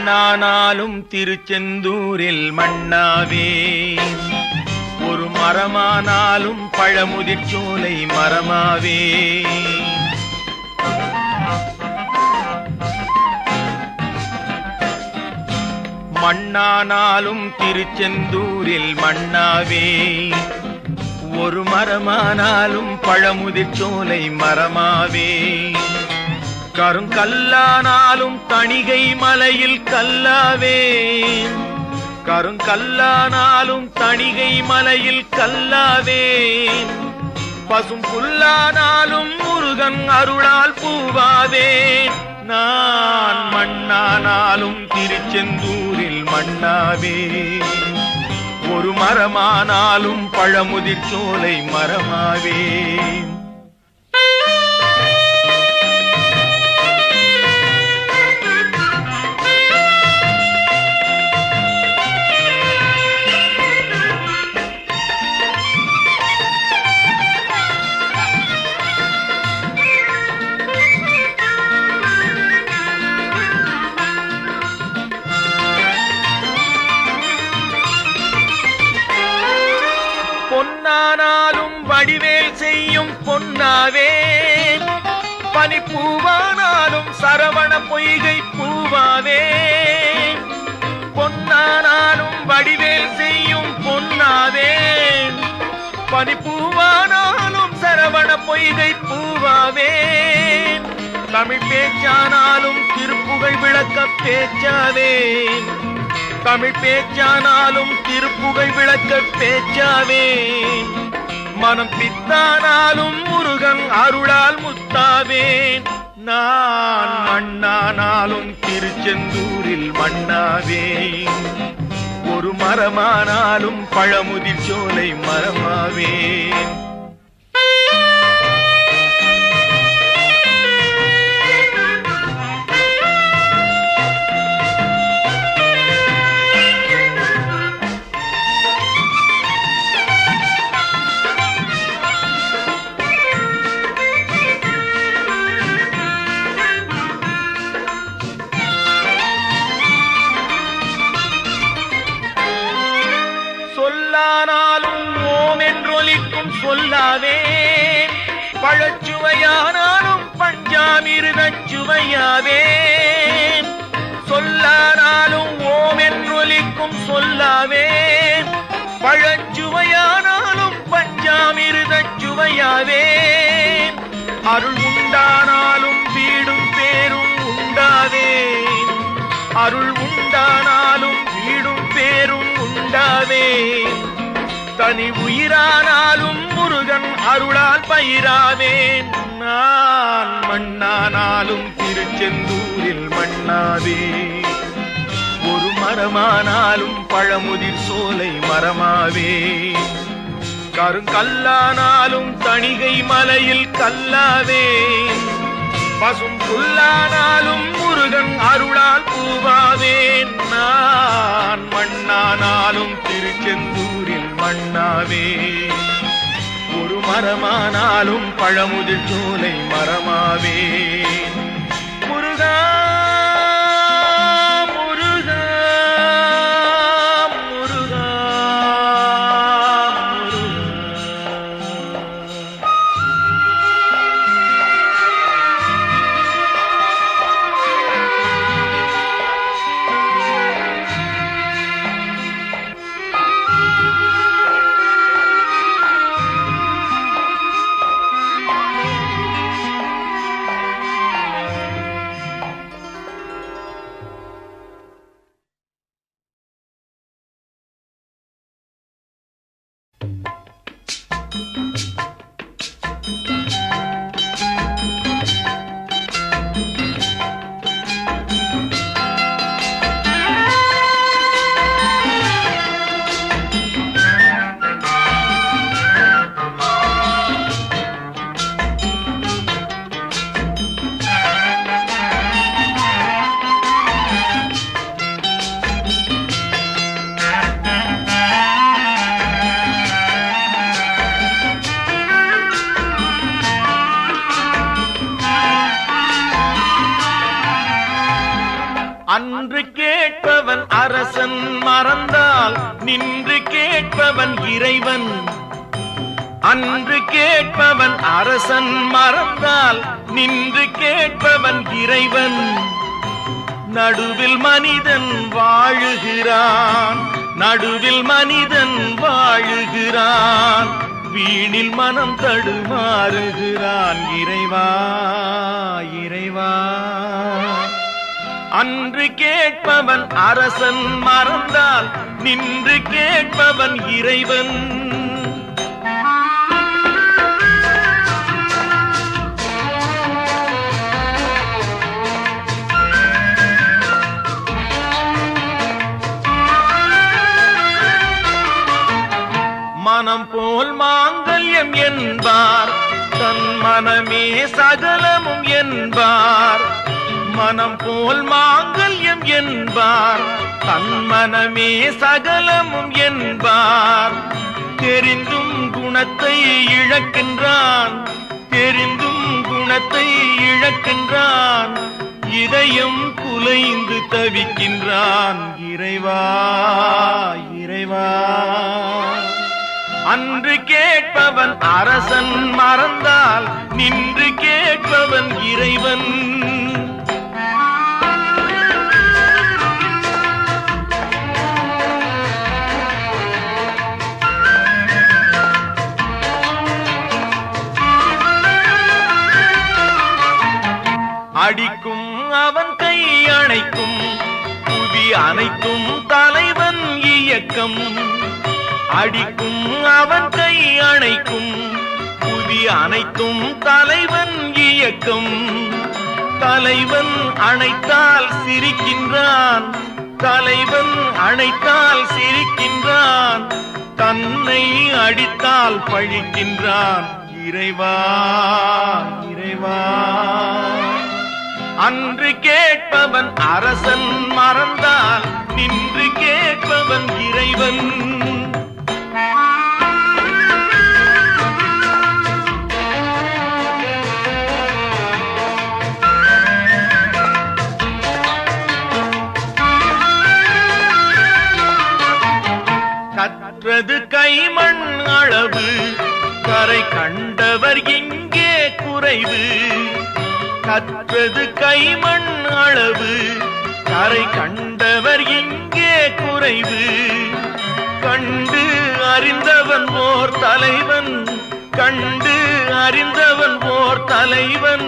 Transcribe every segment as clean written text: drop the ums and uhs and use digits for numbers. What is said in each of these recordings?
மண்ணானாலும் திருச்செந்தூரில் மண்ணாவே, ஒரு மரமானாலும் பழமுதிர்ச்சோலை மரமாவே. மண்ணானாலும் திருச்செந்தூரில் மண்ணாவே, ஒரு மரமானாலும் பழமுதிர்ச்சோலை மரமாவே. கருங்கல்லானாலும் தணிகை மலையில் கல்லாவே, கருங்கல்லானாலும் தணிகை மலையில் கல்லாவே. பசும் புல்லானாலும் முருகன் அருளால் பூவாவே. நான் மண்ணானாலும் திருச்செந்தூரில் மண்ணாவே, ஒரு மரமானாலும் பழமுதிர்ச்சோலை மரமாவே. பொன்னானாலும் வடிவேல் செய்யும் பொன்னாவே, பனிப்பூவானாலும் சரவண பொய்கை பூவாவே. பொன்னானாலும் வடிவேல் செய்யும் பொன்னாவே, பனிப்பூவானாலும் சரவண பொய்கை பூவாவே. தமிழ் பேச்சானாலும் திருப்புகழ் விளக்க பேச்சாவே, தமிழ் பேச்சானாலும் திருப்புகழ் விளக்க பேச்சாவே. மனம் பித்தானாலும் முருகன் அருளால் முத்தாவே. நான் மண்ணானாலும் திருச்செந்தூரில் மண்ணாவே, ஒரு மரமானாலும் பழமுதிர்ச்சோலை மரமாவே. சொல்லானாலும் ஓம் என்றொலிக்கும் சொல்லாவே, பழச்சுவையானாலும் பஞ்சாமிர்தச் சுவையாவே. சொல்லானாலும் ஓம் என்றொலிக்கும் சொல்லாவே, பழச்சுவையானாலும் பஞ்சாமிர்தச் சுவையாவே. அருள் உண்டானாலும் வீடும் பேரும் உண்டாவே, அருள் உண்டானாலும் வீடும் பேரும் உண்டாவே. தனி உயிரானாலும் முருகன் அருளால் பயிராவேன். நான் மண்ணானாலும் திருச்செந்தூரில் மண்ணாவே, ஒரு மரமானாலும் பழமுதிர் சோலை மரமாவே. கருங்கல்லானாலும் தணிகை மலையில் கல்லாவே, பசும் புல்லானாலும் முருகன் அருளால் பூவாவேன். நான் மண்ணானாலும் திருச்செந்தூரில் மண்ணாவே, ஒரு மரமானாலும் பழமுதிர்ச்சோலை மரமாவே. முருகா முருகா முருகா அரசன் மறந்தால் நின்று கேட்பவன் இறைவன். அன்று கேட்பவன் அரசன் மறந்தால் நின்று கேட்பவன் இறைவன். நடுவில் மனிதன் வாழுகிறான், நடுவில் மனிதன் வாழுகிறான், வீணில் மனம் தடுமாறுகிறான். இறைவா இறைவா, அன்று கேட்பவன் அரசன் மறந்தால் நின்று கேட்பவன் இறைவன். மனம் போல் மாங்கல்யம் என்பார், தன் மனமே சகலமும் என்பார். மனம் போல் மாங்கல்யம் என்பார், தன் மனமே சகலமும் என்பார். தெரிந்தும் குணத்தை இழக்கின்றான், தெரிந்தும் குணத்தை இழக்கின்றான். இதயம் குலைந்து தவிக்கின்றான். இறைவா இறைவா, அன்று கேட்பவன் அரசன் மறந்தால் நின்று கேட்பவன் இறைவன். அடிக்கும் அவன் கை அணைக்கும், புவி அனைத்தும் தலைவன் இயக்கம். அடிக்கும் அவன் கை அணைக்கும், புவி அனைத்தும் தலைவன் இயக்கம். தலைவன் அணைத்தால் சிரிக்கின்றான், தலைவன் அணைத்தால் சிரிக்கின்றான். தன்னை அடித்தால் பழிக்கின்றான். இறைவா இறைவா, அன்று கேட்பவன் அரசன் மறந்தால் நின்று கேட்பவன் இறைவன். கற்றது கைமண் அளவு, கரை கண்டவர் இங்கே குறைவு. கற்றது கைமண் அளவு, கரை கண்டவர் இங்கே குறைவு. கண்டு அறிந்தவன் ஓர் தலைவன், கண்டு அறிந்தவன் ஓர் தலைவன்.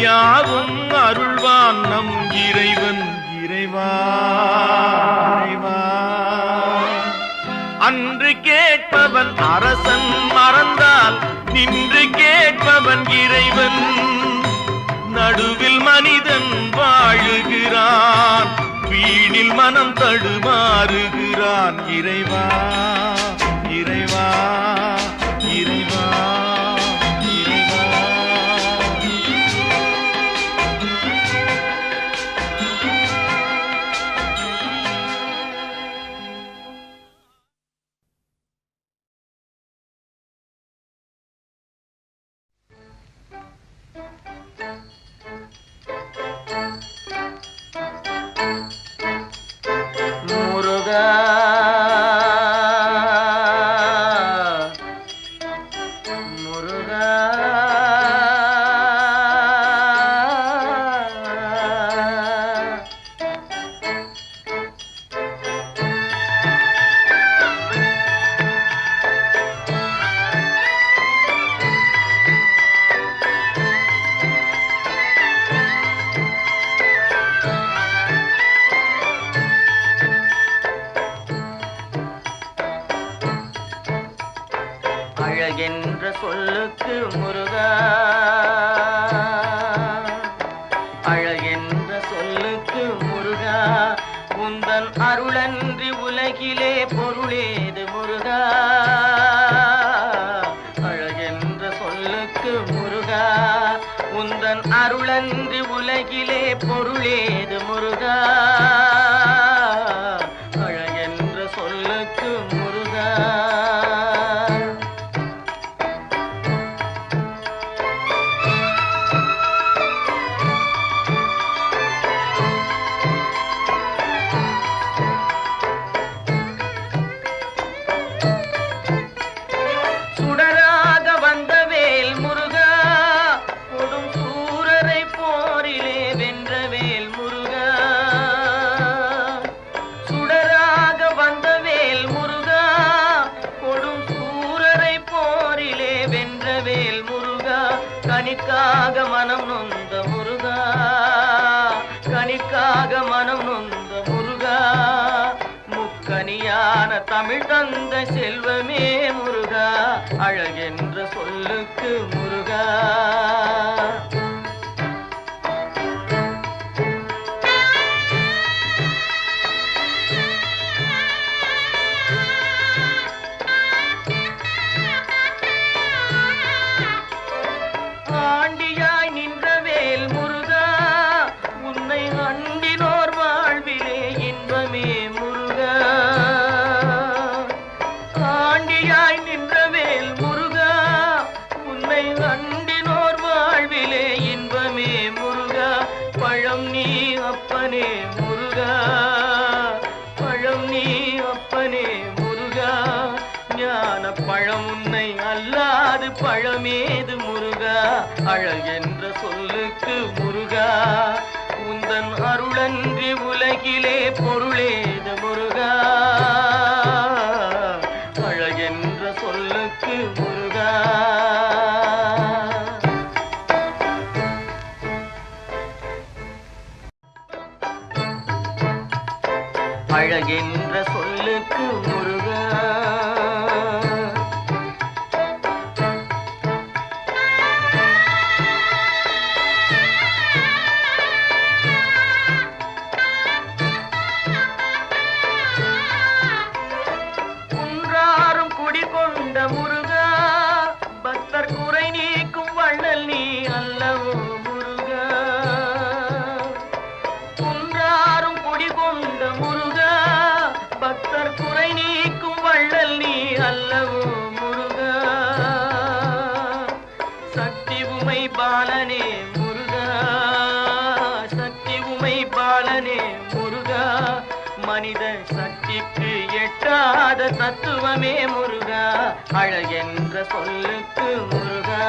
யாவும் அருள்வான் நம் இறைவன். இறைவா இறைவா, அன்று கேட்பவன் அரசன் மறந்தால் நின்று கேட்பவன் இறைவன். நடுவில் மனிதன் வாழுகிறான், வீணில் மனம் தடுமாறுகிறான். இறைவா இறைவா இறைவா இறைவா. அழகென்ற சொல்லுக்கு முருகா, அழகென்ற சொல்லுக்கு முருகா. உந்தன் அருளன்றி உலகிலே பொருளேது முருகா. அழகென்ற சொல்லுக்கு முருகா, உந்தன் அருளன்றி உலகிலே பொருளேது முருகா. அழகென்ற சொல்லுக்கு முருகா. கனிக்காக மனம் நொந்த முருகா, கனிக்காக மனம் நொந்த முருகா, முக்கனியான தமிழ் தந்த செல்வமே முருகா, அழகென்ற சொல்லுக்கு முருகா. ஆண்டியாய் நின்ற வேல் முருகா, உன்னை அண்டினோர் வாழ்விலே இன்பமே முருகா. ஆண்டியாய் நின்ற வேல் முருகா, உன்னை அண்டினோர் வாழ்விலே இன்பமே முருகா. பழம் நீ அப்பனே முருகா, பழம் நீ அப்பனே முருகா, ஞான பழம் உன்னை அல்லாது பழமேது முருகா, அழகென்ற சொல்லுக்கு முருகா. உந்தன் அருளன்றி உலகிலே பொருளேது முருகா, அழகென்ற சொல்லுக்கு முருகா. அழகென்ற சொல்லுக்கு முருகா. குன்றாரும் குடிகொண்ட முருகா, பக்தர் குறை நீக்கும் வள்ளல் நீ அல்லவோ முருகா. குன்றாரும் குடிகொண்ட முருகா, பக்தர் குறை நீக்கும் வள்ளல் நீ அல்லவோ முருகா. சக்தி உமை பாலனே முருகா, சக்தி உமை பாலனே முருகா, மனித சக்திக்கு எட்டாத தத்துவமே முருகா, அழகென்ற சொல்லுக்கு முருகா.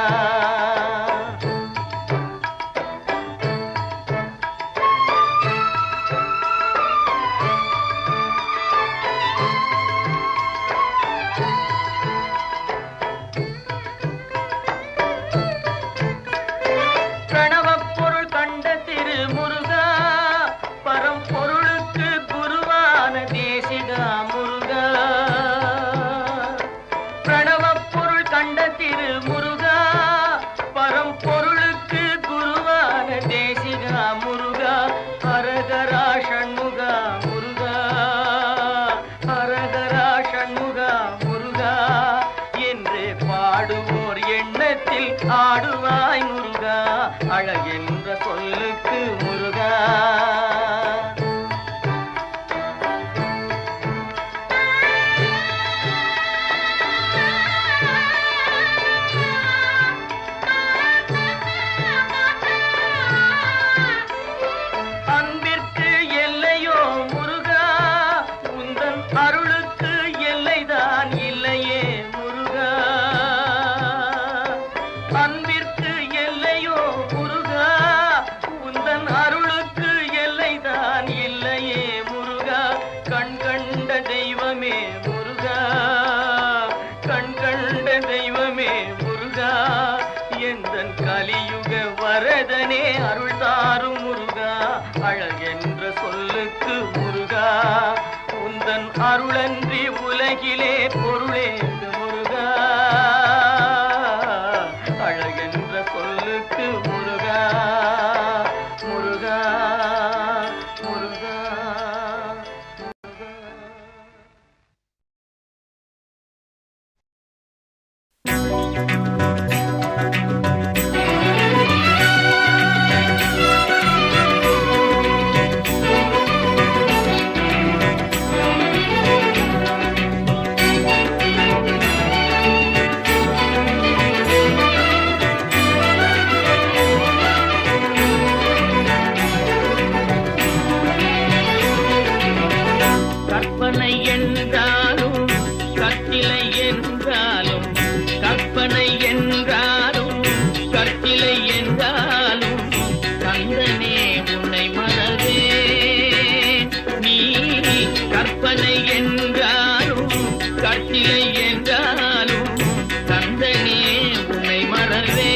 பிரணவப் பொருள் கண்ட திரு முருகா, பரம்பொருளுக்கு குருவான தேசிகா முருகா. பிரணவப் பொருள் கண்ட திரு முருகா, பரம்பொருளுக்கு குருவான தேசிகா முருகா. ஹரஹரா ஷண்முகா முருகா, ஹரஹரா ஷண்முகா முருகா, என்று பாடுவோர் எண்ணத்தில் ஆடுவாய் முருகா, அழகென்ற சொல்லுக்கு முருகா. அன்பிற்கு எல்லையோ முருகா, உந்தன் அருளுக்கு எல்லைதான் இல்லையே முருகா. அன்பிற்கு எல்லையோ முருகா, உந்தன் அருளுக்கு எல்லைதான் இல்லையே முருகா. கண் கண்ட தெய்வமே முருகா, கண் கண்ட தெய்வமே முருகா, எந்தன் கலியுக வரதனே அருள் தாரும் முருகா, அழகென்ற சொல்லுக்கு முருகா. உந்தன் அருளன்றி உலகிலே பொருளேது முருகா, அழகென்ற சொல்லுக்கு முருகா. முருகா முருகா கற்பனை என்றாலும் கற்சிலை என்றாலும், கற்பனை என்றாலும் கற்சிலை என்றாலும், கந்தனே உன்னை மறவே. நீ கற்பனை என்றாலும் கற்சிலை என்றாலும், கந்தனே உன்னை மறவே.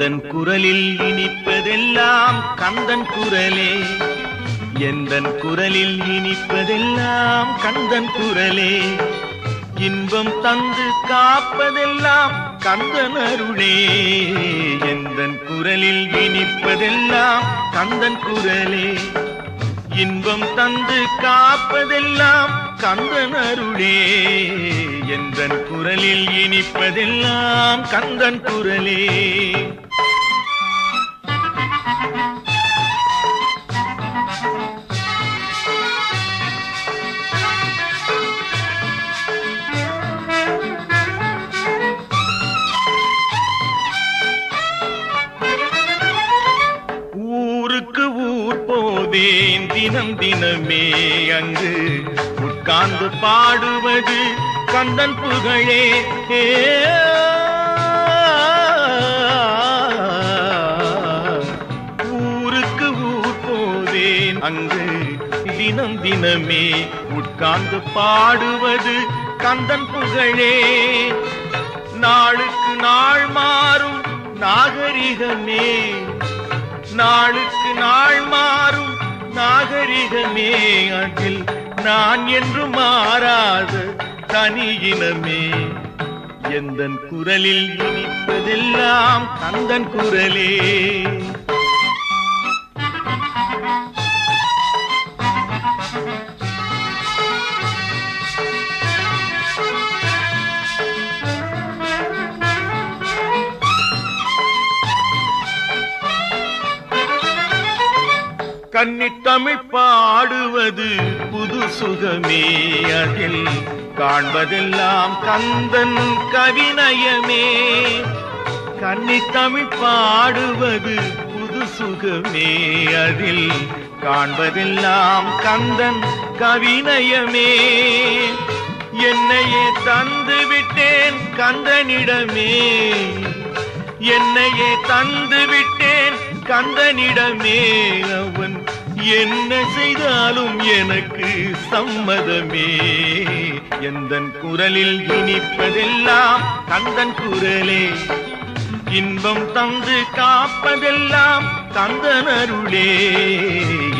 எந்தன் குரலில் இனிப்பதெல்லாம் கந்தன் குரலே, எந்தன் குரலில் இனிப்பதெல்லாம் கந்தன் குரலே, இன்பம் தந்து காப்பதெல்லாம் கந்தன் அருளே, எந்தன் குரலில் இனிப்பதெல்லாம் கந்தன் குரலே, இன்பம் தந்து காப்பதெல்லாம் கந்தன் அருளே, எந்தன் குரலில் இனிப்பதெல்லாம் கந்தன் குரலே. ஊருக்கு ஊர் போவேன் தினம் தினமே, அங்கு உட்கார்ந்து பாடுவது கந்தன் புகழே. ஊருக்கு ஊர் போவேன் அங்கு தினம் தினமே, உட்கார்ந்து பாடுவது கந்தன் புகழே. நாளுக்கு நாள் மாறும் நாகரிகமே, நாளுக்கு நாள் மாறும் நாகரிகமே, அதில் நான் என்று மாறாத தனியினமே, எந்தன் குரலில் இனிப்பதெல்லாம் கந்தன் குரலே. கன்னித்தமிழ் பாடுவது புது சுகமே, அதில் காண்பதெல்லாம் கந்தன் கவிநயமே. கன்னித்தமிழ் பாடுவது புது சுகமே, அதில் காண்பதெல்லாம் கந்தன் கவிநயமே. என்னையே தந்து விட்டேன் கந்தனிடமே, என்னையே தந்து விட்டேன் கந்தனிடமே, அவன் என்ன செய்தாலும் எனக்கு சம்மதமே, எந்தன் குரலில் இனிப்பதெல்லாம் கந்தன் குரலே, இன்பம் தந்து காப்பதெல்லாம் கந்தன் அருளே,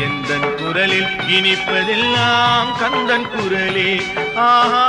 எந்தன் குரலில் இனிப்பதெல்லாம் கந்தன் குரலே. ஆஹா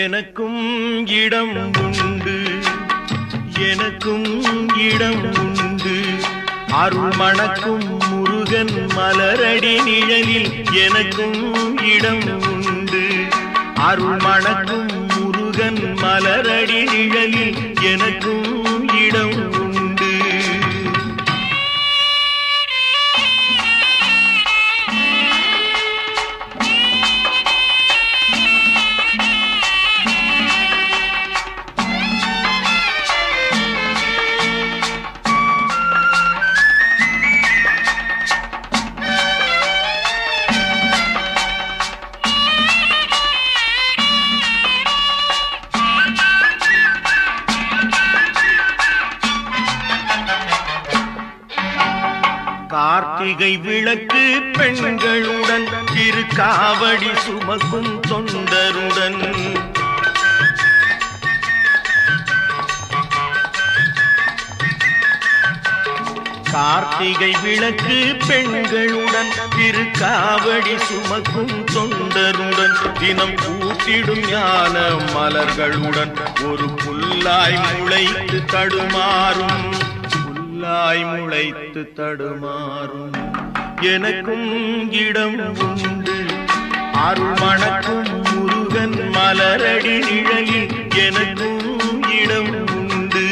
எனக்கும் இடம் உண்டு, எனக்கும் இடம் உண்டு, அருள் மணக்கும் முருகன் மலரடி நிழலில் எனக்கும் இடம் உண்டு, அருள் மணக்கும் முருகன் மலரடி நிழலில் எனக்கும் இடம் உண்டு. கார்த்திகை விளக்கு பெண்களுடன் திருக்காவடி சுமக்கும் தொண்டருடன் கார்த்திகை விளக்கு பெண்களுடன் திருக்காவடி சுமக்கும் தொண்டருடன் தினம் கூட்டிடும் ஞான மலர்களுடன் ஒரு புல்லாய் முளைத்து தடுமாறும் எனக்கும் இடம் உண்டு அருள் மணக்கும் முருகன் மலரடி நிழலில் எனக்கும் இடம் உண்டு.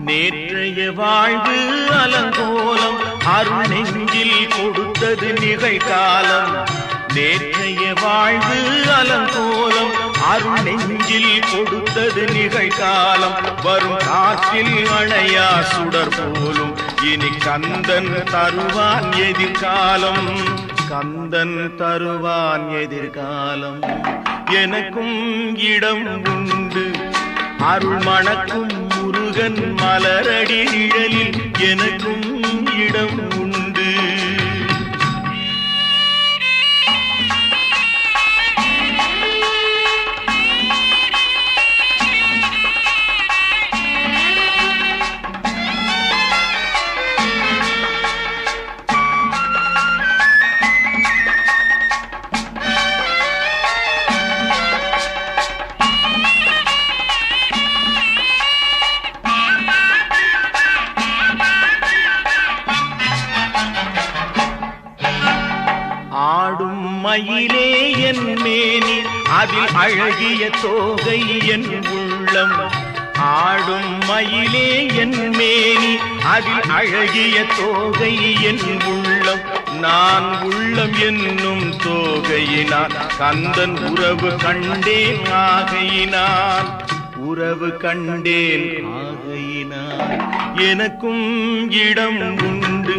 நேற்றைய வாழ்வு அலங்கோலம் அருள் நெஞ்சில் கொடுத்தது நிகழ்காலம். நேற்றைய வாழ்வு அலங்கோலம் அருள் நெஞ்சில் கொடுத்தது நிகழ்காலம். வரும் காற்றில் அணையா சுடர் போலும் இனி கந்தன் தருவான் எதிர்காலம். எனக்கும் இடம் உண்டு அருள் மணக்கும் முருகன் மலரடி நிழலில் எனக்கும் இடம் உண்டு. ஆடும் மயிலே என் மேனி அதில் அழகிய தோகை என் உள்ளம். ஆடும் மயிலே என் மேனி அதில் அழகிய தோகை என் உள்ளம். நான் உள்ளம் என்னும் தோகையினால் கந்தன் உறவு கண்டேன் ஆகையினால் எனக்கும் இடம் உண்டு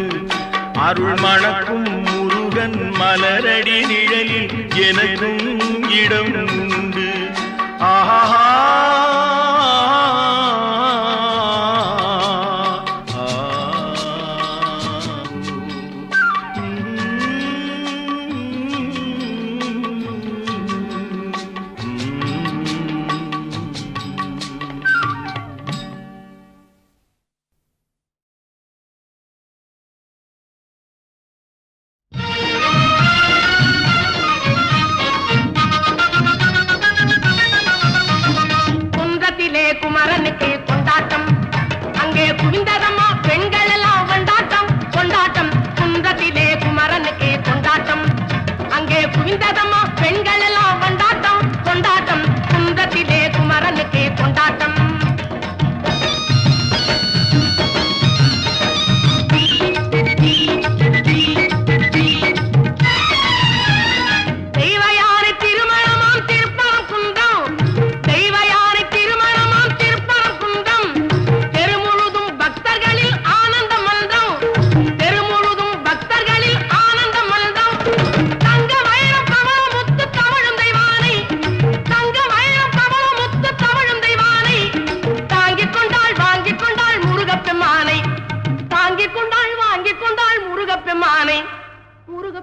அருள் மணக்கும் முருகன் மலரடி நிழலில் எனக்கும் இடம் உண்டு. ஆஹா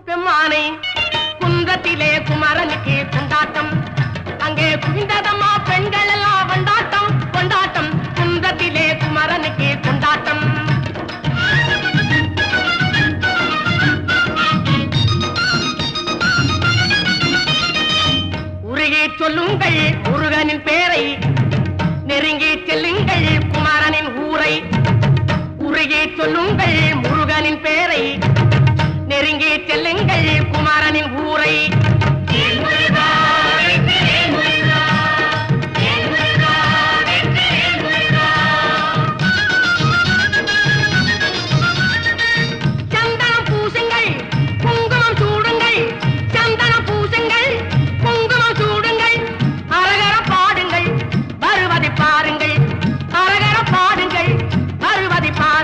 பெம்மானை குன்றத்திலே குமரனுக்கு கொண்டாட்டம் அங்கே குவிந்ததம்மா பெண்கள் எல்லாம் கொண்டாட்டம் கொண்டாட்டம் குன்றத்திலே குமரனுக்கு கொண்டாட்டம் உருகி சொல்லுங்கள் முருகனின் பேரை நெருங்கி செல்லுங்கள் குமரனின் ஊரை உருகி சொல்லுங்கள் முருகனின் பேரை நெருங்கி செல்லுங்கள் குமாரனின் ஊரை சந்தனம் பூசுங்கள் குங்குமம் சூடுங்கள் சந்தனம் பூசுங்கள் குங்குமம் சூடுங்கள் அரகர பாடுங்கள் வருவதை பாருங்கள் அரகர பாடுங்கள் வருவதை பாருங்கள்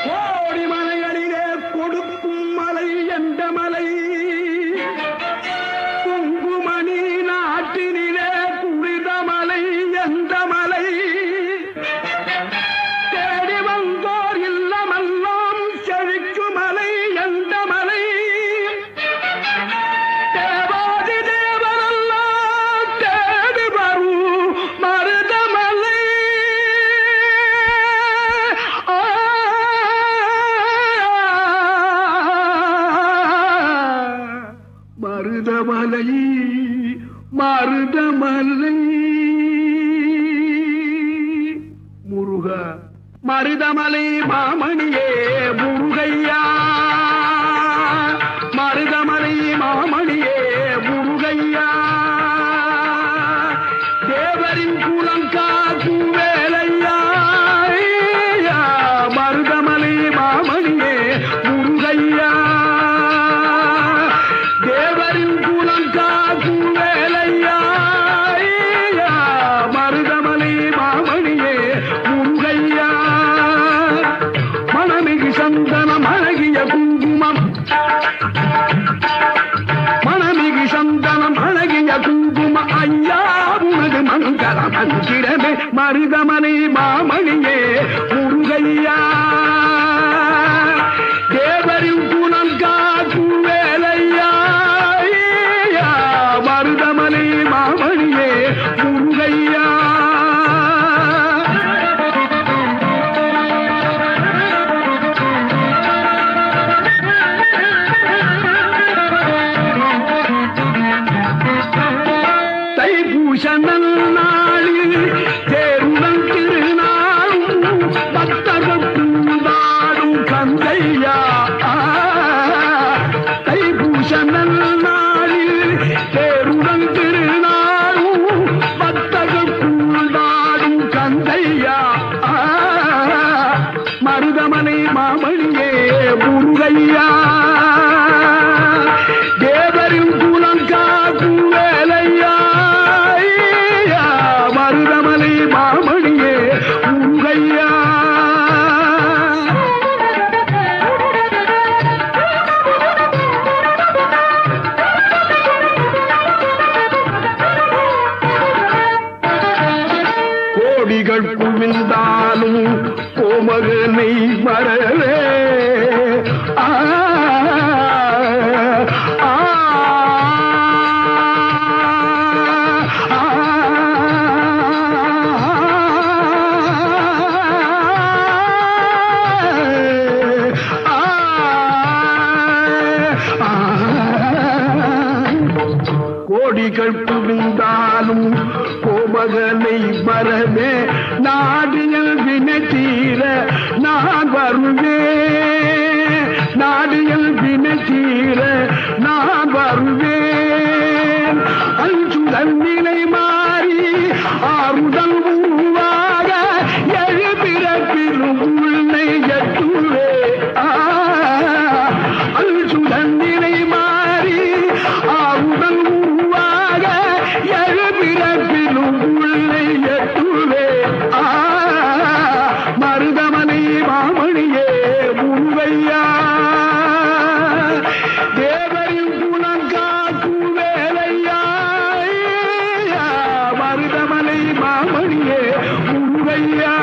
கோடி மலைகளிலே கொடுக்கும் மலை எந்த மலை? குங்குமணி நாட்டினிலே புனித மலை எந்த மலை? தேடி வந்தோர் இல்லமெல்லாம் செழிக்கும் மலை எந்த மலை? தேவாதி தேவரெல்லாம் தேடி வரும் மருதமலை. மருதமலை மருதமலை முருகா மருதமலை மாமணியே முருகையா மருதமலை மாமணியே முருகையா தேவரின் குலம் காக்கும் வேலையா மருதமலை மாமணியே முருகையா தேவரின் குலம் காக்கும் வேலையா மருதமலை மாமணியே முருகையா மணமிகு சந்தனம் அழகிய குங்குமம் மணமிகு சந்தனம் அழகிய குங்கும ஐயா உனது மங்கள மந்திரமே மருதமலை மாமணியே முருகையா தேவரின் குலம் காக்கும் வேலையா மருதமலை மாமணியே முருகையா தைப்பூசனல் நாளில் தேருடன் திருநாளும் பக்தர்கள் கூடாடும் கந்தையா தைப்பூசனல் நாளில் தேருடன் திருநாளும் பக்தர்கள் கூடாடும் கந்தையா மருதமலை மாமணியே முருகையா தேவரின் குலம் காக்கும் வேலையா மருதமலை மாமணியே முருகையா கோடிகள் குவிந்தாலும் கோமகனை மறவே கோடிகள் குவிந்தாலும் கோமகனை மறவே நாடியல் வினை தீர நான் வருவேன் நாடியல் வினை தீர நான் வருவேன் அஞ்சுதல் நிலை மாறி ஆறுதல் உருவாக எழுபிறப்பிலும் உள்ளே எட்டுவே அஞ்சுதல் நிலை மாறி ஆறுதல் உருவாக எழுபிறப்பிலும் உள்ளே எட்டுவே மருதமலை மாமணியே முருகையா தேவரின் குலம் காக்கும் வேலையா மருதமலை மாமணியே முருகையா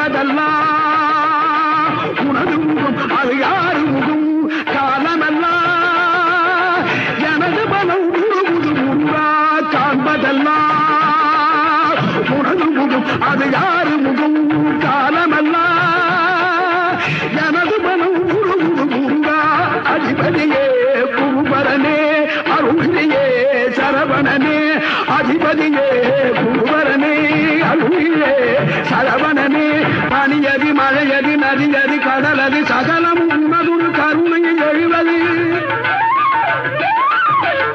காண்பதெல்லாம் உனது முகம் அது யாரு முகம் காலமெல்லாம் எனது மனம் முழுமுது முருகா காண்பதெல்லாம் உனது முகம் அது யாரு முகம் காலமெல்லாம் எனது மனம் முழுமுது முருகா அதிபதியே குருபரனே அருளியே சரவணனே அதிபதியே குருபரனே அருளியே சரவணனே பனியதி மழையதி நதியதி கடலதி சகலம் உனதுரு கருணையில் எழுவது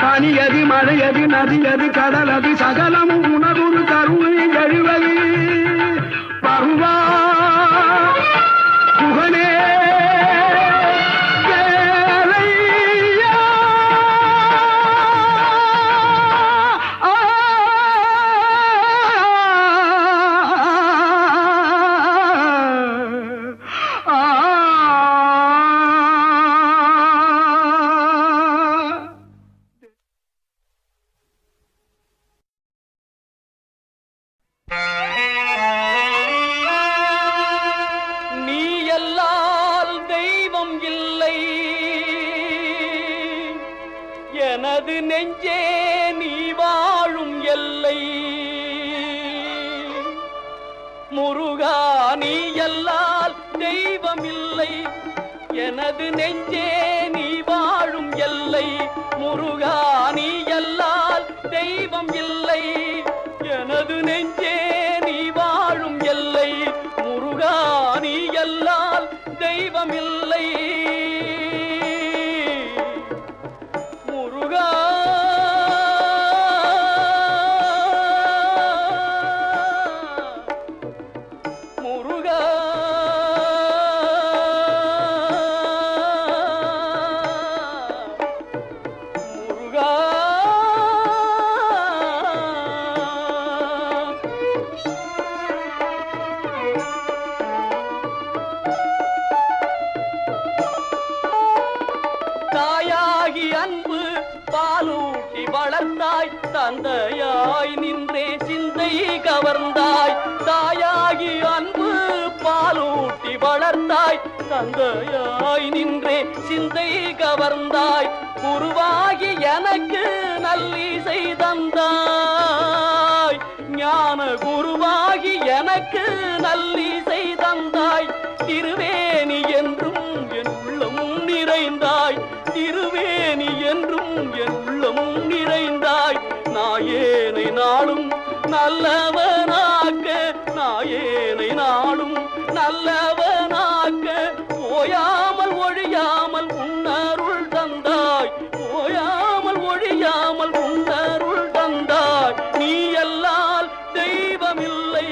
பனியதி மழையதி நதியதி கடலதி சகலம் உனதுரு கருணையில் எழுவது பருவா புகழே எனது நெஞ்சே நீ வாழும் எல்லை முருகா நீ எல்லால் தெய்வம் இல்லை எனது நெஞ்சே நீ வாழும் எல்லை முருகா நீ எல்லால் தெய்வம் இல்லை எனது நெஞ்சே நீ வாழும் எல்லை முருகா நீ எல்லால் தெய்வம் இல்லை தந்தையாய் நின்றே சிந்தை கவர்ந்தாய் தாயாகி அன்பு பாலூட்டி வளர்ந்தாய் தந்தையாய் நின்றே சிந்தை கவர்ந்தாய் குருவாகி எனக்கு நல்லிசை தந்தாய் ஞான குருவாகி எனக்கு நல்லிசை தந்தாய் திருவேணி என்றும் என் உள்ளம் நிறைந்தாய் திருவேணி என்றும் என் உள்ளம் நிறைந்தாய் நாயேனை நாளும் நல்லவனாக்க நாயேனை நாளும் நல்லவனாக்க ஓயாமல் ஒழியாமல் உன்னருள் தந்தாய் ஓயாமல் ஒழியாமல் உன்னருள் தந்தாய் நீ எல்லால் தெய்வமில்லை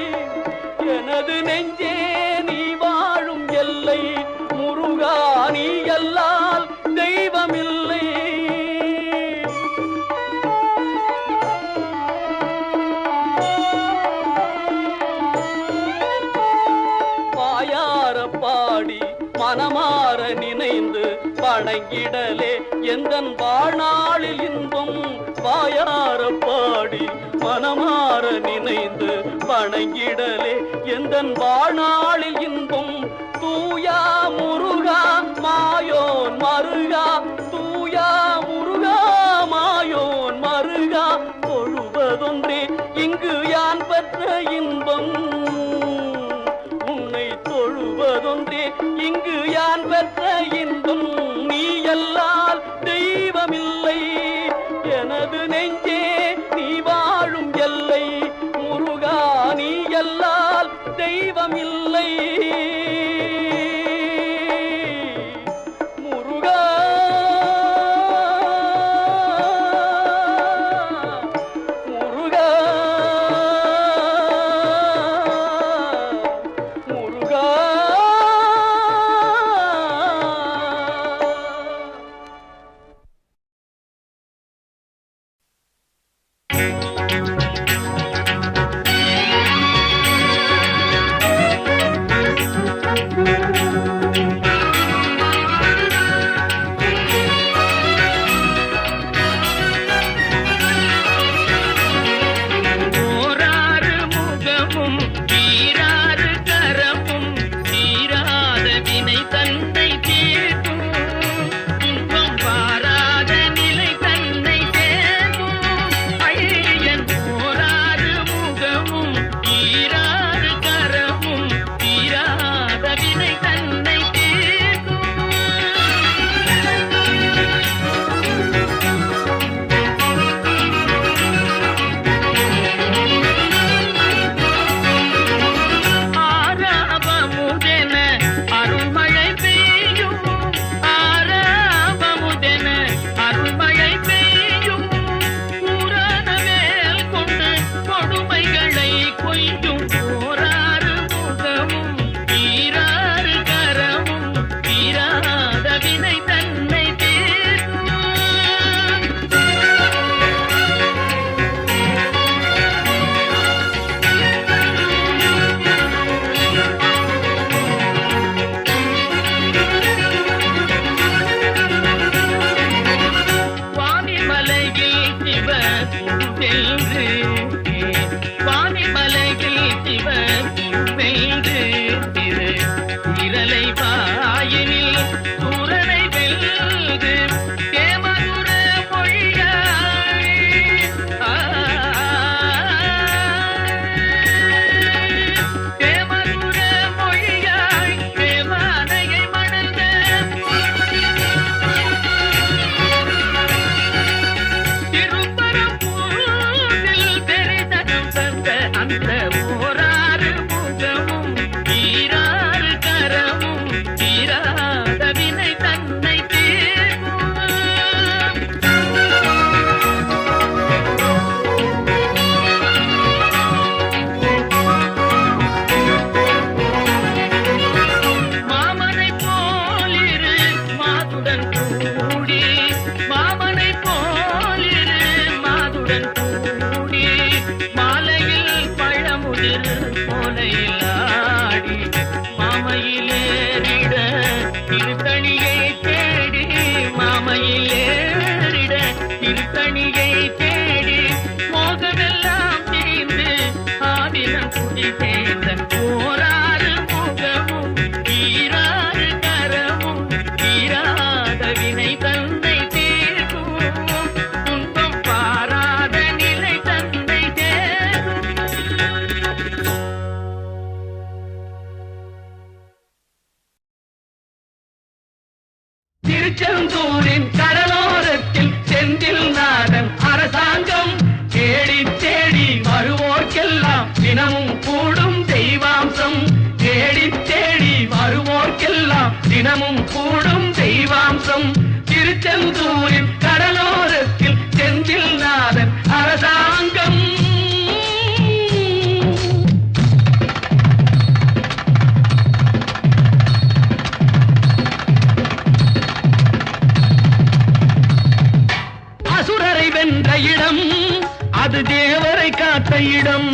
எனது நெஞ்சே நீ வாழும் எல்லை முருகா நீ எல்லால் தெய்வமில்லை பாடி மனமாற நினைந்து வணங்கிடலே எந்தன் வாழ்நாளில் இன்பம் வாயார பாடி மனமாற நினைந்து வணங்கிடலே எந்தன் வாழ்நாளில் இன்பம் தூயா முருகா மாயோன் மருகா தூயா முருகா மாயோன் மருகா தொழுவதொன்றே இங்கு யான் பெற்ற இன்பம் தொழுவதொன்றே இங்கு யான் பெற்ற இன்பம் நீ எல்லால் தெய்வமில்லை எனது நெஞ்சே நீ வாழும் எல்லை முருகா நீ எல்லால் தெய்வமில்லை முருகா முருகா சிவெய்து திரு இரலை வாயினில் சூரனை வெல்து தேமதுர மொழியாய் தேமதுர மொழியாய் தேவானையை மணந்த திருப்பரம்பூரில் தெரிதனம் தந்த அந்த ஓராறு முகமும் ஈராறு கரமும் தீராத வினை தன்னை தீர்க்கும். மாமனை போலிரு மாதுடன் கூடி மாமனை போலிரு மாதுடன் கூடி மாலையில் பழமுதிர் போலையில் ஆடி மாமையிலேறிட திருத்தணியை தேடி மாமையிலேறிட திருத்தணியை தேடி மோகமெல்லாம் தீர்ந்து ஆடினம் குடி சேர்ந்த ஓராறு முகமும் ஈராறு கரமும் ஈராத வினை தன்னை தீர்க்கும் துன்பம் பாராத நிலை தன்னை தேர்க்கும். திருச்செந்தூரின் கடலோரத்தில் செந்தில் நாதன் அரசாங்கம் தேடி தேடி வருவோர்க்கெல்லாம் தினமும் கூடும் தெய்வாம்சம் தேடி தேடி வருவோர்க்கெல்லாம் தினமும் கூடும் தெய்வாம்சம் திருச்செந்தூரின் கடலோரத்தில் செந்தில் நாதன் அரசாங்கம் அசுரரை வென்ற இடம் அது தேவரை காத்த இடம்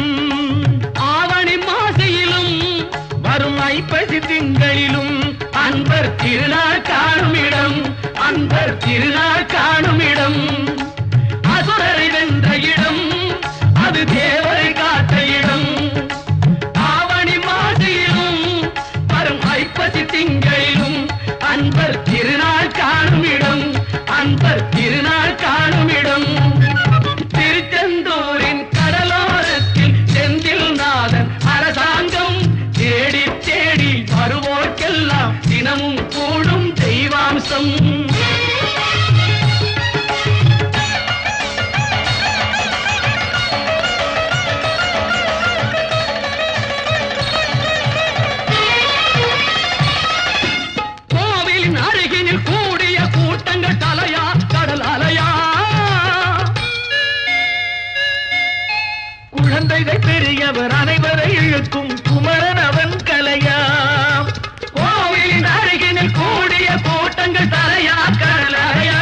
ஆவணி மாசையிலும் வரும் ஐப்பசி திங்களிலும் அன்பர் திருநாள் காணும் இடம் அன்பர் திருநாள் காணும் இடம் அசுரரை வென்ற இடம் அது தேவரை காத்த இடம் ஆவணி மாசையிலும் வரும் ஐப்பசி திங்களிலும் அன்பர் திருநாள் காணும் இடம் அன்பர் திருநாள் காணும் இடம் திருச்செந்தூரின் கடலோரத்தில் செந்தில் நாதன் அரசாங்கம் தேடி தேடி வருவோர்க்கெல்லாம் தினமும் கூடும் தெய்வாம்சம் கோவிலின் அருகினில் கூடிய கூட்டங்கள் தலையா கடல் அலையா குழந்தைகள் பெரியவர் அனைவரை இழுக்கும் குமரன் அவன் கலையா கோவிலின் அருகினில் கூடிய கூட்டங்கள் தலையா கடல் அலையா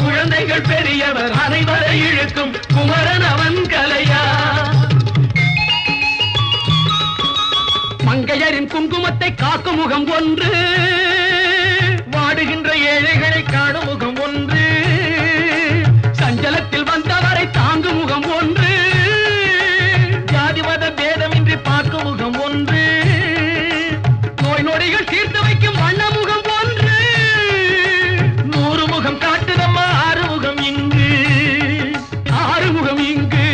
குழந்தைகள் பெரியவர் அனைவரை இழுக்கும் குமரன் அவன் கலையா மங்கையரின் குங்குமத்தை காக்கும் முகம் ஒன்று வாடுகின்ற ஏழைகளை காணும் முகம் ஒன்று சஞ்சலத்தில் வந்தவரை தாங்கும் முகம் ஒன்று ஜாதிமத பேதமின்றி பார்க்கும் முகம் ஒன்று நோய் நொடிகள் தீர்த்து வைக்கும் வண்ண முகம் ஒன்று 100 முகம் காட்டுதம்மா ஆறுமுகம் இங்கு ஆறுமுகம் இங்கு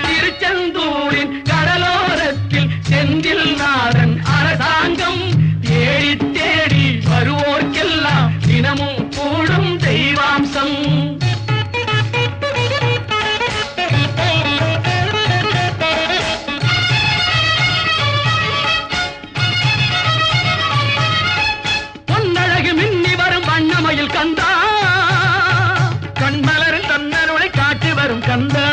திருச்செந்தூரின் கடலோரத்தில் செந்தில் நாதன் அரசாங்கம் தேடி தேடி வருவோர்க்கெல்லாம் தினமும் கூடும் தெய்வாம்சம் பொன்னழகு மின்னி வரும் வண்ணமயில் கந்தா கண்மலரில் தன்னருளை காட்டி வரும் கந்தா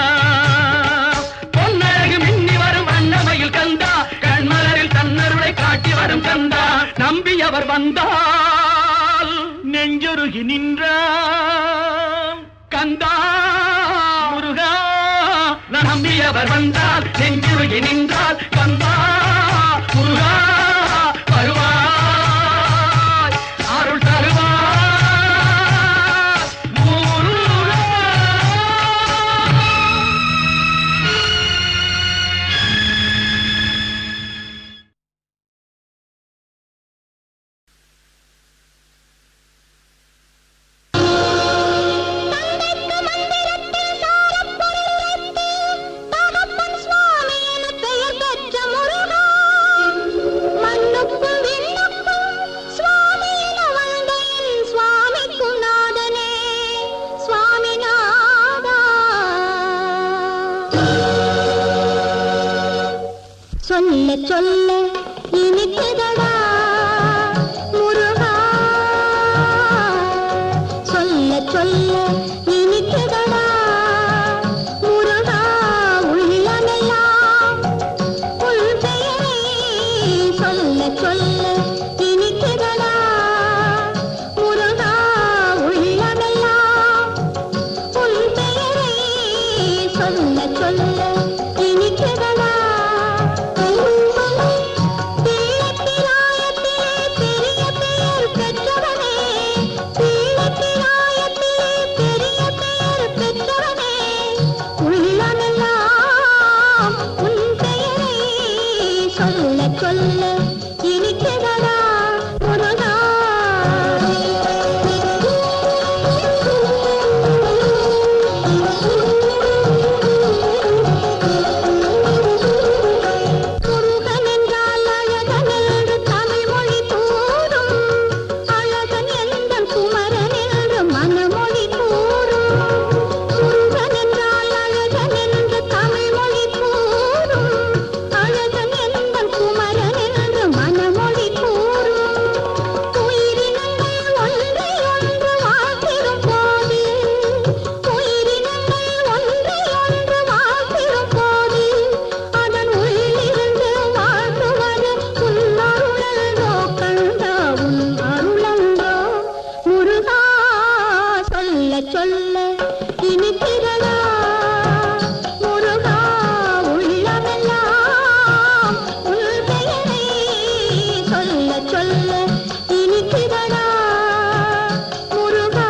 பொன்னழகு மின்னி வரும் வண்ணமயில் கந்தா கண்மலரில் தன்னருளை காட்டி வரும் கந்தா நம்பியவர் வந்தால் நெஞ்சொருகி நின்றான் கந்தா முருகா நம்பியவர் வந்தால் நெஞ்சுருகி நின்றால் கந்தா முருகா வருவாய் அருள் தருவாய் முருகா சொல்ல இனிக்குதடா முருகா சொல்ல சொல்ல இனிக்குதடா முருகா உள்ளமெல்லாம் உள் பெயரை சொல்ல சொல்ல இனிக்குதடா முருகா உள்ளமெல்லாம் உள் பெயரை சொல்ல சொல்ல இனிக்குதடா சொல்ல இனிக்குதடா முருகா முருகன் என்றால் அழகன் என்று தமிழ் மொழி கூறும் அழகன் எந்தன் குமரன் என்று மனமொழி கூறும் முருகன் என்றால் அழகன் என்று தமிழ் மொழி கூறும் அழகன் எந்தன் குமரன் என்று மனமொழி கூறும் உயிரினங்கள் ஒன்றை ஒன்று வாழ்த்திடும் போது உயிரினங்கள் ஒன்றை ஒன்று வாழ்த்திடும் போது அதன் உள்ளிருந்து வாழ்த்துவது உன் அருளன்றோ கண்டா உன் அருளன்றோ முருகா சொல்ல சொல்ல இனிக்கிறதா முருகா உள்ளமெல்லாம் உள் பெயரை சொல்ல சொல்ல இனிக்கிறதா முருகா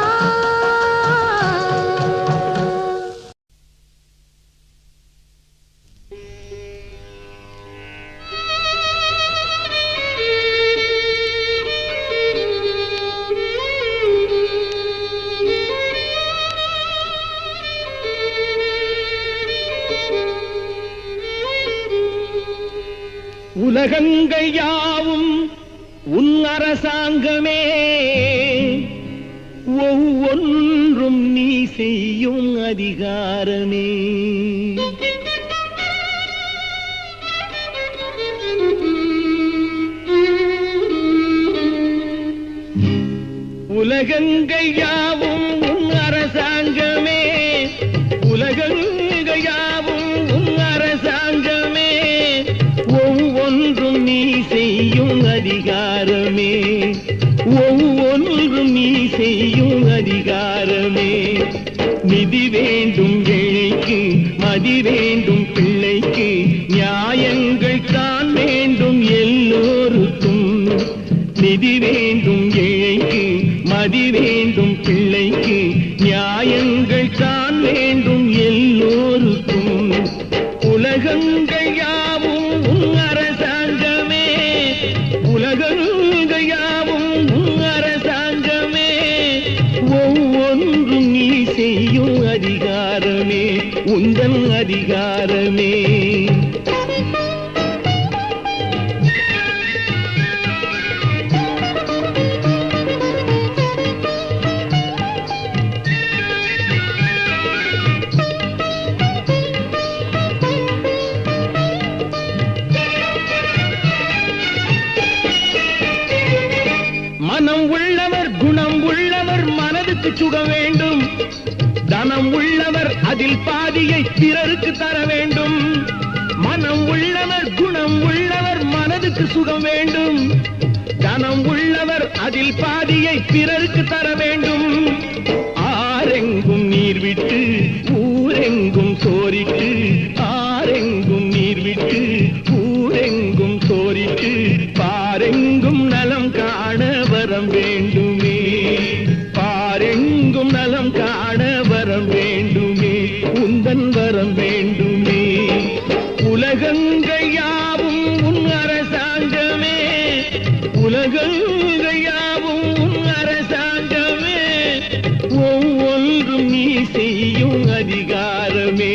உலகங்கள் யாவும் உன் அரசாங்கமே ஒவ்வொன்றும் நீ செய்யும் அதிகாரமே உலகங்கள் யாவும் உன் அரசாங்கமே உலகங்கள் யாவும் உன் அரசாங்கமே ஒவ்வொன்றும் நீ செய்யும் அதிகாரமே ஒவ்வொன்றும் நீ செய்யும் அதிகாரமே நிதி வேண்டும் ஏழைக்கு மதி வேண்டும் பிள்ளைக்கு நியாயங்கள் தான் வேண்டும் எல்லோருக்கும் நிதி வேண்டும் ஏழைக்கு மதி வேண்டும் பிள்ளைக்கு நியாயங்கள் தான் வேண்டும் எல்லோருக்கும் உலகங்கள் யாவும் உன் அரசாங்கமே உலகங்கள் யாவும் உன் அரசாங்கமே ஒவ்வொன்றும் நீ செய்யும் அதிகாரமே உந்தன் அதிகாரமே மனம் உள்ளவர் குணம் உள்ளவர் மனதுக்கு சுக வேண்டும் தனம் உள்ளவர் அதில் பாதியை பிறருக்கு தர வேண்டும் மனம் உள்ளவர் குணம் உள்ளவர் மனதுக்கு சுகம் வேண்டும் தனம் உள்ளவர் அதில் பாதியை பிறருக்கு தர வேண்டும் ஆரெங்கும் நீர் விட்டு ஊரெங்கும் சோரிட்டு ஆரெங்கும் நீர் விட்டு ஊரெங்கும் சோரிட்டு பாரெங்கும் நலம் காண வரம் வேண்டுமே பாரெங்கும் நலம் காண வரம் வேண்டுமே உந்தன் வரம் வேண்டுமே உலகங்கள் யாவும் உன் அரசாங்கமே உலகங்கள் யாவும் உன் அரசாங்கமே ஒவ்வொன்றும் நீ செய்யும் அதிகாரமே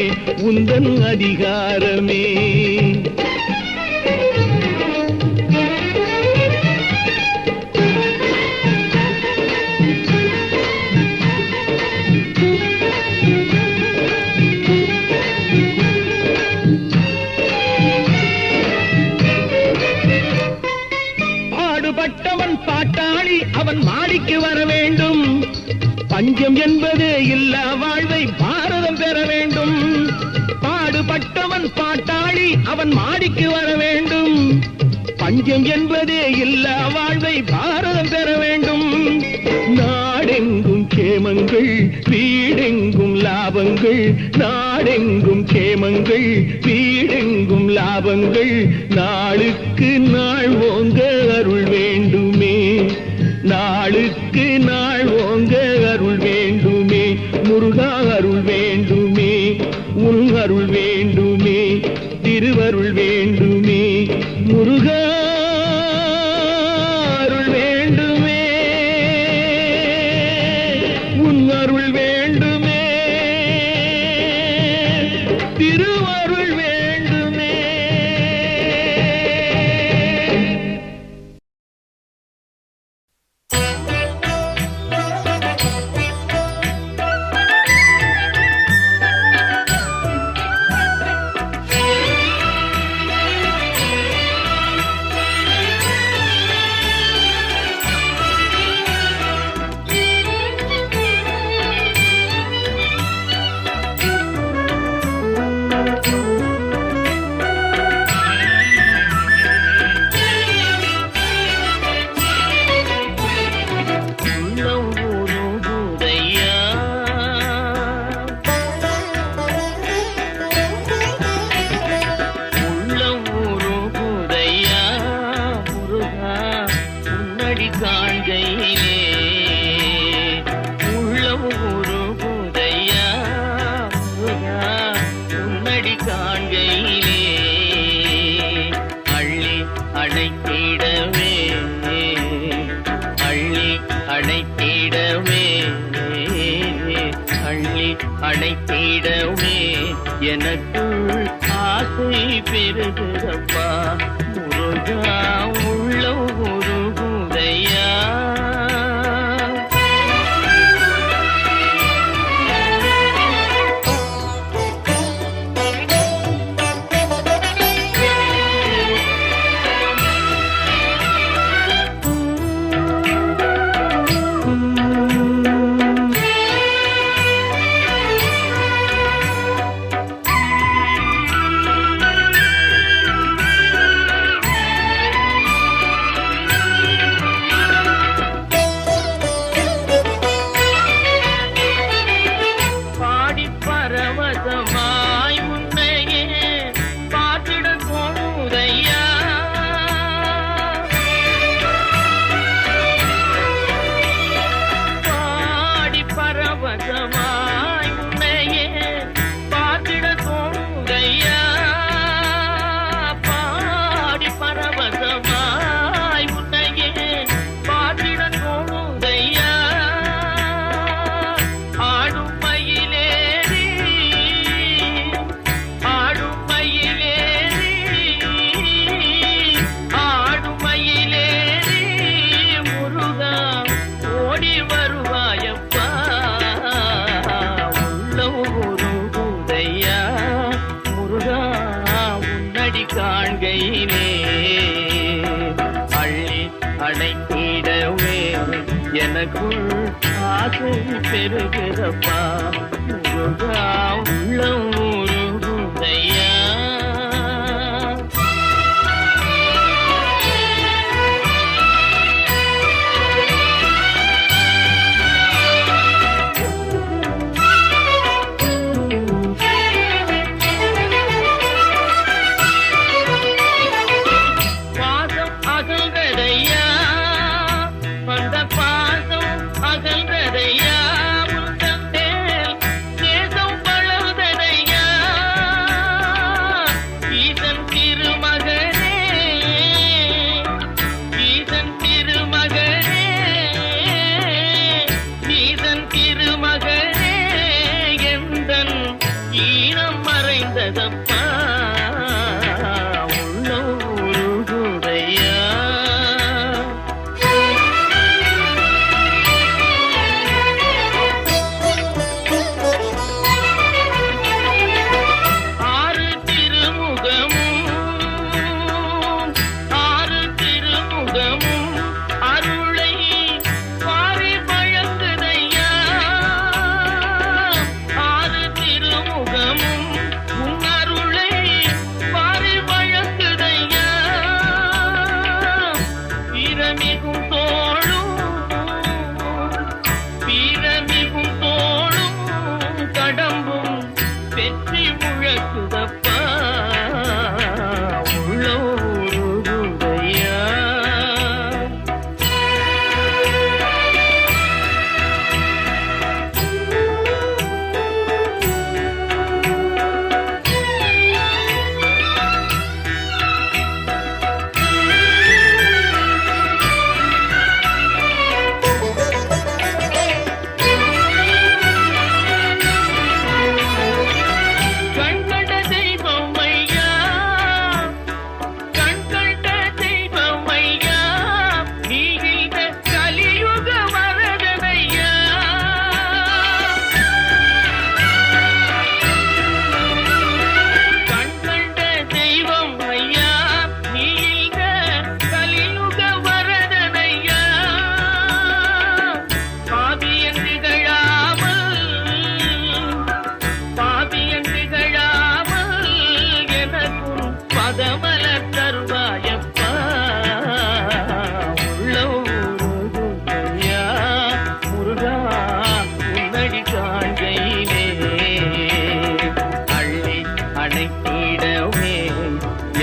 உந்தன் அதிகாரமே பஞ்சம் என்பதே இல்லா வாழ்வை பாரதம் பெற வேண்டும். பாடுபட்டவன் பாட்டாளி, அவன் மாடிக்கு வர வேண்டும். பஞ்சம் என்பதே இல்லா வாழ்வை பாரதம் பெற வேண்டும். நாடெங்கும் கேமங்கள், வீடெங்கும் லாபங்கள். நாடெங்கும் கேமங்கள், வீடெங்கும் லாபங்கள். நாளுக்கு நாள் ஓங்க அருள் வேண்டுமே, நாளுக்கு நாள் ஓங்க அருள் வேண்டுமே. முருகா அருள் வேண்டுமே, உன் அருள் வேண்டுமே, திருவருள் வேண்டுமே. முருகா அருள் வேண்டுமே, உன் அருள் வேண்டுமே, திருவருள் வேண்டுமே. அணைத்திடவே எனக்குள் ஆசை பெருகிறப்பா. முருகா உள்ள ஒரு குதையா. காண்கையிலே அள்ளி அணைத்திடவே எனக்குள் ஆசை பெருகிறப்பா. முருகா உள்ளம் உருகுதையா. அருளை வாரி வழங்குதையா. மணி முழக்குதப்பா உள்ளம் உருகுதையா.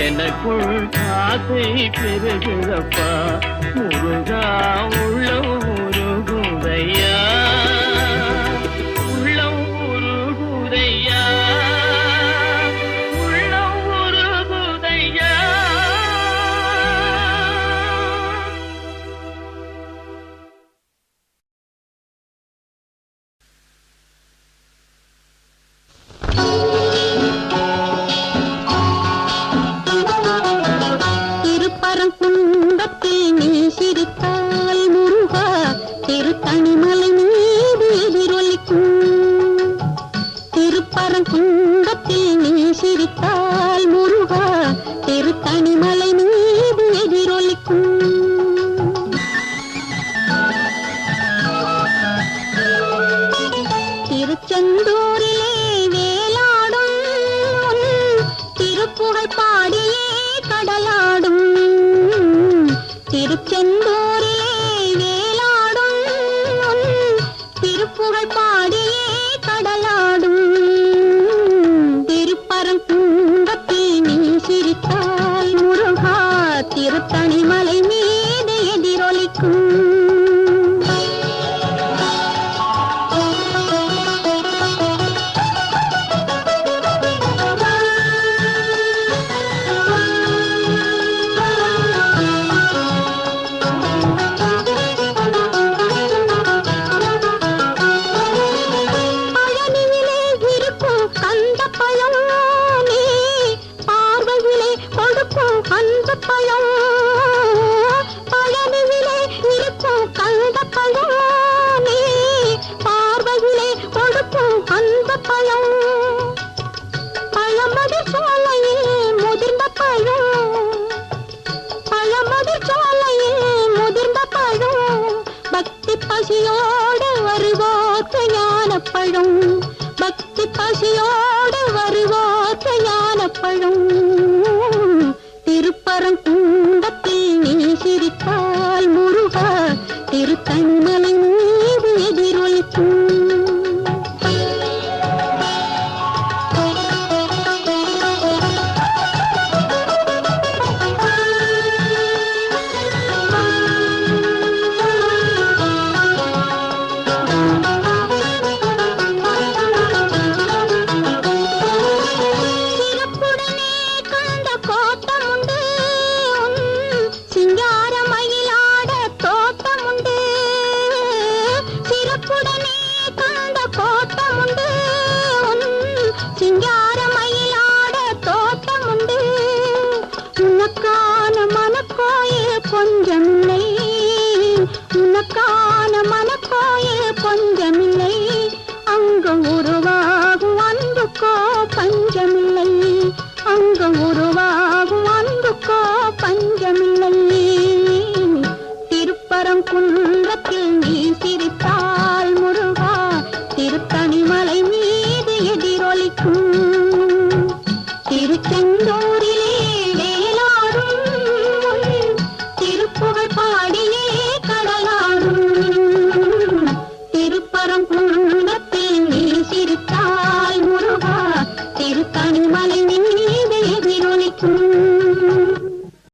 எனக்குள் ஆசை பெருகுதப்பா முருகா உள்ளம் உருகுதையா உள்ளம் உருகுதையா உள்ளம் உருகுதையா. திருப்பரங்குன்றத்தில் நீ சிரித்தால் முருகா திருத்தணிமலை மீது எதிரொலிக்கும். திருப்பரங்குன்றத்தில் நீ சிரித்தால் முருகா திருத்தணிமலை மீது எதிரொலிக்கும். திருச்செந்தூரிலே வேலாடும் திருப்புகழ் பாடியே கடலாடும். திருச்செந்தூரிலே வேலாடும் திருப்புகழ் பாடியே கடலாடும். திருப்பரங்குன்றத்தில் நீ சிரித்தால் முருகா திருத்தணிமலை மீது எதிரொலிக்கும். பசியோடு வருவோர்க்கு ஞானப்பழம் பக்தி பசியோடு வருவோர்க்கு ஞானப்பழம். திருப்பரங்குன்றத்தில் நீ சிரித்தால் முருகா திருத்தணிமலை மீது எதிரொலிக்கும். கொஞ்ச